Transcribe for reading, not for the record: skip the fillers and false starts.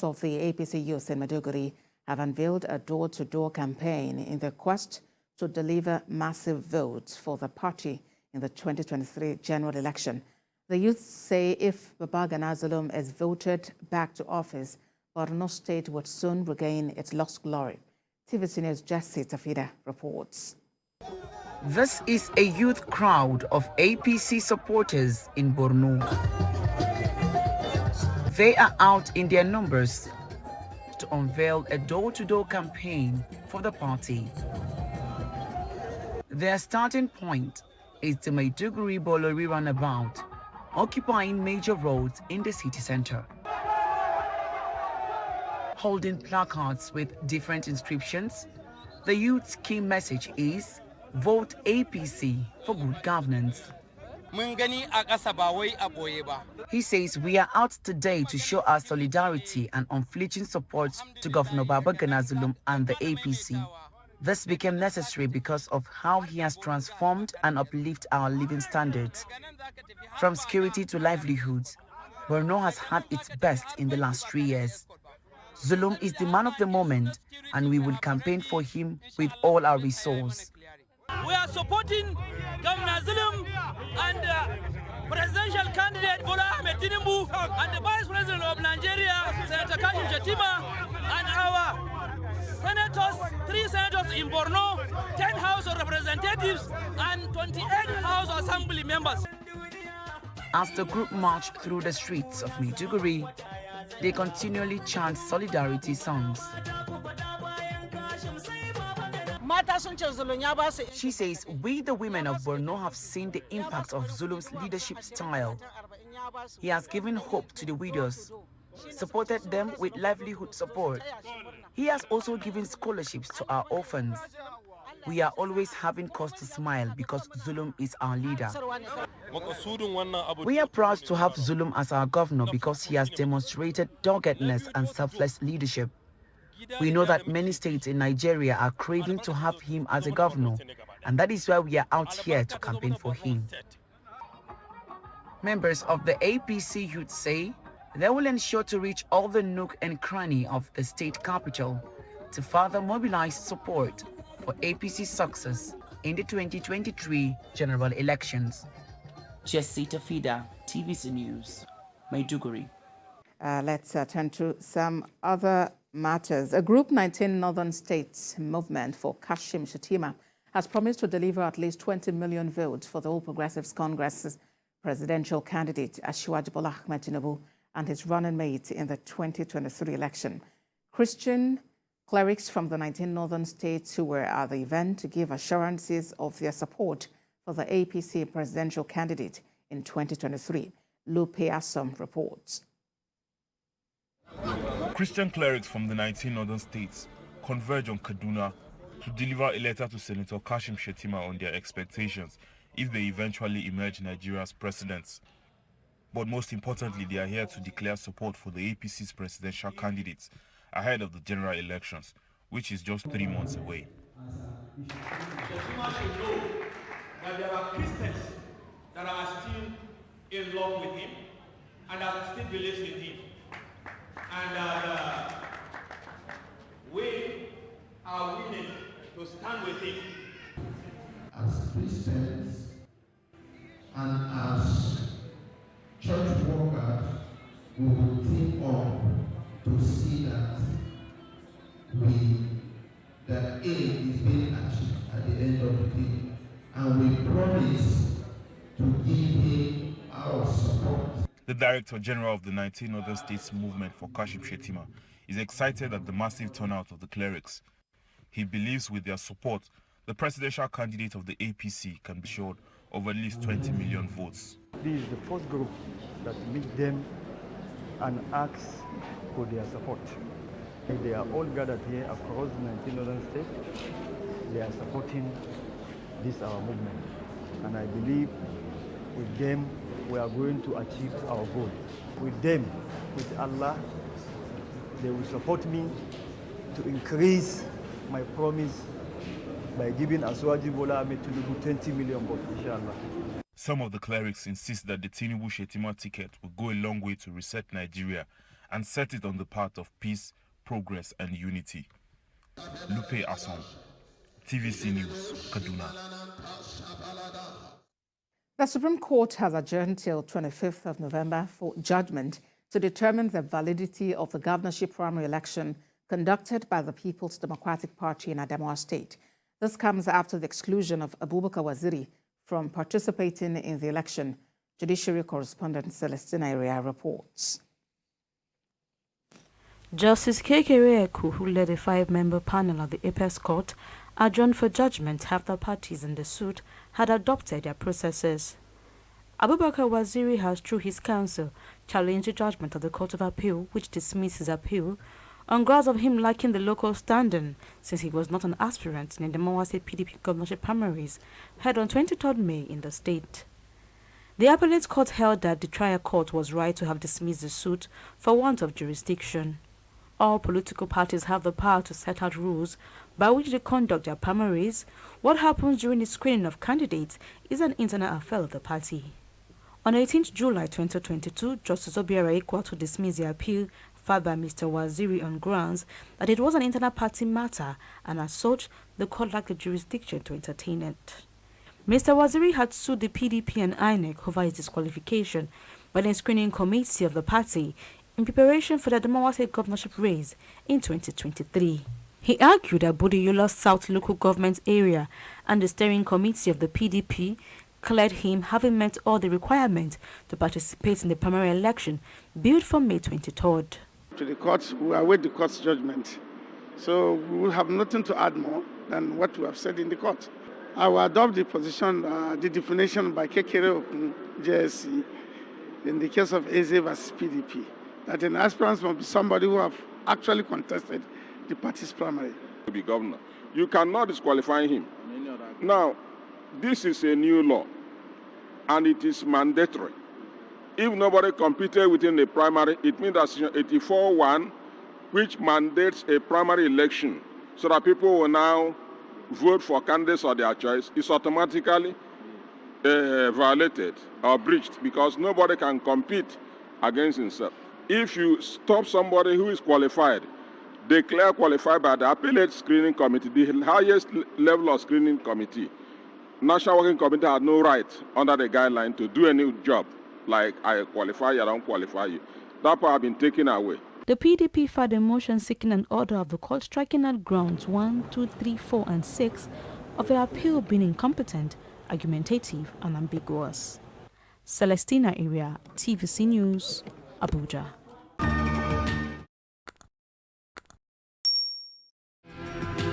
members of the APC Youth in Maiduguri have unveiled a door-to-door campaign in their quest to deliver massive votes for the party in the 2023 general election. The youth say if Babagana Zulum is voted back to office, Borno State would soon regain its lost glory. TVC News' Jesse Tafida reports. This is a youth crowd of APC supporters in Borno. They are out in their numbers to unveil a door-to-door campaign for the party. Their starting point is the Maiduguri Bolori roundabout, occupying major roads in the city center. Holding placards with different inscriptions, the youth's key message is vote APC for good governance. He says we are out today to show our solidarity and unflinching support to Governor Babagana Zulum and the APC. This became necessary because of how he has transformed and uplifted our living standards. From security to livelihoods, Borno has had its best in the last 3 years. Zulum is the man of the moment, and we will campaign for him with all our resources. We are supporting Governor Zulum and presidential candidate Bola Ahmed Tinubu and the Vice President of Nigeria, Senator Kashim Shettima, and our senators, 3 senators in Borno, 10 House of Representatives, and 28 House Assembly members. As the group marched through the streets of Maiduguri, they continually chant solidarity songs. She says, we the women of Borno have seen the impact of Zulum's leadership style. He has given hope to the widows, supported them with livelihood support. He has also given scholarships to our orphans. We are always having cause to smile because Zulum is our leader. We are proud to have Zulum as our governor because he has demonstrated doggedness and selfless leadership. We know that many states in Nigeria are craving to have him as a governor, and that is why we are out here to campaign for him. Members of the APC Youth say they will ensure to reach all the nook and cranny of the state capital to further mobilize support for APC's success in the 2023 general elections. Jesse Tafida, TVC News, Maiduguri. Let's turn to some other matters. A Group 19 Northern States movement for Kashim Shettima has promised to deliver at least 20 million votes for the All Progressives Congress's presidential candidate, Asiwaju Bola Ahmed Tinubu, and his running mate in the 2023 election. Christian clerics from the 19 northern states who were at the event to give assurances of their support for the APC presidential candidate in 2023. Lupe Asom reports. Christian clerics from the 19 northern states converge on Kaduna to deliver a letter to Senator Kashim Shettima on their expectations if they eventually emerge Nigeria's presidents. But most importantly, they are here to declare support for the APC's presidential candidates ahead of the general elections, which is just 3 months away. Shettima should know that there are Christians that are still in love with him and that still believe in him. And we are willing to stand with him. As Christians and as church workers, we will team up to see that the aim is being achieved at the end of the day. And we promise to give him our support. The Director General of the 19 Northern States Movement for Kashim Shettima is excited at the massive turnout of the clerics. He believes with their support, the presidential candidate of the APC can be assured of at least 20 million votes. This is the first group that meet them and asks for their support. They are all gathered here across the 19 northern states. They are supporting this our movement. And I believe with them we are going to achieve our goal. With them, with Allah, they will support me to increase my promise by giving Asiwaju Bola Ahmed Tinubu 20 million votes, inshallah. Some of the clerics insist that the Tinubu Shettima ticket will go a long way to reset Nigeria and set it on the path of peace, progress, and unity. Lupe Asson, TVC News, Kaduna. The Supreme Court has adjourned till 25th of November for judgment to determine the validity of the governorship primary election conducted by the People's Democratic Party in Adamawa State. This comes after the exclusion of Abubakar Waziri from participating in the election. Judiciary correspondent Celestina Area reports. Justice Kekere Eku, who led a 5-member panel of the Apex Court, adjourned for judgment after parties in the suit had adopted their processes. Abubakar Waziri has, through his counsel, challenged the judgment of the Court of Appeal, which dismissed his appeal, on grounds of him lacking the local standing, since he was not an aspirant in the Adamawa State PDP governorship primaries held on 23rd May in the state. The appellate court held that the trial court was right to have dismissed the suit for want of jurisdiction. All political parties have the power to set out rules by which they conduct their primaries. What happens during the screening of candidates is an internal affair of the party. On 18th July 2022, Justice Obiara Ikwato dismissed the appeal filed by Mr. Waziri on grounds that it was an internal party matter, and as such, the court lacked the jurisdiction to entertain it. Mr. Waziri had sued the PDP and INEC over his disqualification by the screening committee of the party in preparation for the Adamawa State governorship race in 2023. He argued that Budiola South local government area and the steering committee of the PDP cleared him having met all the requirements to participate in the primary election billed for May 23rd. To the court, we await the court's judgment. So we will have nothing to add more than what we have said in the court. I will adopt the position, the definition by Kekere JSC in the case of Eze versus PDP, that an aspirant must be somebody who have actually contested the party's primary. To be governor, you cannot disqualify him. Now, this is a new law, and it is mandatory. If nobody competed within the primary, it means that Section 84(1), which mandates a primary election so that people will now vote for candidates of their choice, is automatically violated or breached because nobody can compete against himself. If you stop somebody who is qualified, declare qualified by the appellate screening committee, the highest level of screening committee, National Working Committee had no right under the guideline to do any job like I qualify you, I don't qualify you. That part has been taken away. The PDP filed a motion seeking an order of the court striking out grounds 1, 2, 3, 4, and 6 of the appeal being incompetent, argumentative, and ambiguous. Celestina Area, TVC News, Abuja.